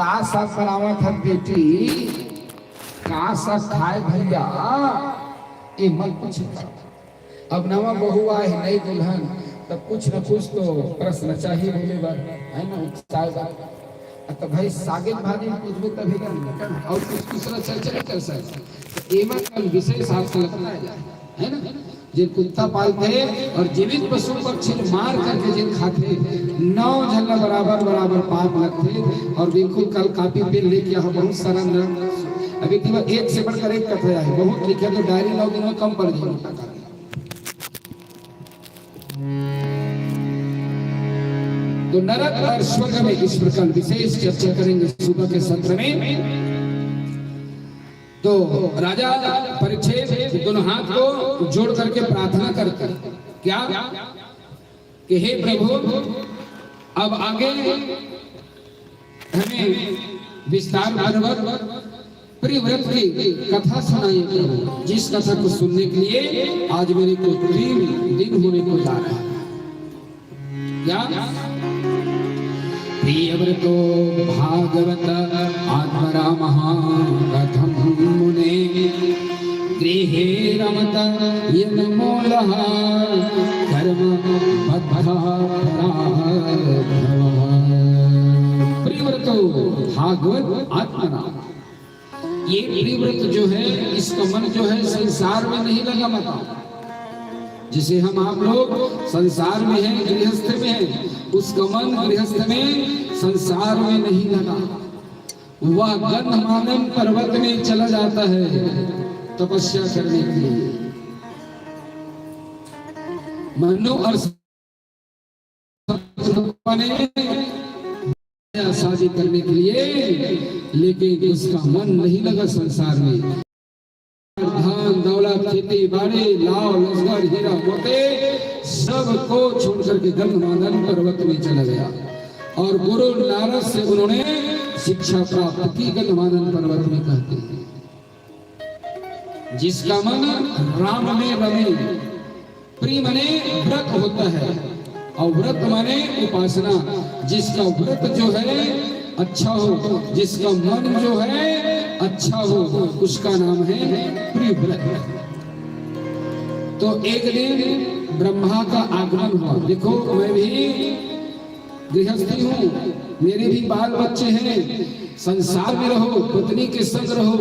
का सा करावत है बेटी, का सा खाए भैया, ये मत पूछता। अब नवा बहू आए नई दुल्हन, तब कुछ न कुछ तो प्रश्न चाहिए बोले बार है ना, उत्साह। तो भाई सागे भाजी पूछबे तभी ना, और कुछ दूसरा चर्चा नहीं कर सकते। एमा कल विशेष आपको लगता है ना, जिन कुत्ता पालते और जीवित पशु पक्षी मार करके जिन खाते, 9 झल्ला बराबर बराबर पाप लगते। और बिल्कुल कल कापी पेन लेके यहाँ बहुत सारा न अभी केवल एक से बढ़कर एक कथा है, बहुत लिखे तो डायरी 9 दिन में कम पड़ जाएगी। तो नरक और स्वर्ग में इस प्रकार विशेष चर्चा करेंगे सुबह के सत्र में। तो राजा परीक्षित दोनों हाथ को जोड़ करके प्रार्थना करते क्या कि हे प्रभु, अब आगे हमें विस्तार पूर्वक प्रियव्रत की कथा सुनाइए प्रभु, जिस कथा को सुनने के लिए आज मेरे को 3 दिन होने को जा रहा है। क्या प्रियव्रतो भागवत आत्मराम कथम मुने गृहे रमत यन्मूलः कर्म प्रियव्रतो भागवत आत्मराम। ये प्रियव्रत जो है, इसका मन जो है संसार में नहीं लगा मता, जिसे हम आप लोग संसार में हैं, गृहस्थ में हैं, उसका मन गृहस्थ में संसार में नहीं लगा। वह गंधमादन पर्वत में चला जाता है तपस्या करने के लिए, मनु और शादी करने के लिए, लेकिन उसका मन नहीं लगा संसार में। धान दौलत खेती बाड़ी लाव लश्कर हीरा मोती सब को छोड़ करके गंधमादन पर्वत में चला गया और गुरु नारद से उन्होंने शिक्षा प्राप्त की। गंधमादन पर्वत में कहते हैं जिसका मन राम में रमे, प्रिय मने व्रत होता है, और व्रत माने उपासना। जिसका व्रत जो है अच्छा हो, जिसका मन जो है अच्छा हो, उसका नाम है प्रियव्रत। तो एक दिन ब्रह्मा का आगमन हुआ। देखो मैं भी गृहस्थी हूँ, मेरे भी बाल बच्चे हैं, संसार में रहो, पत्नी के संग रहो,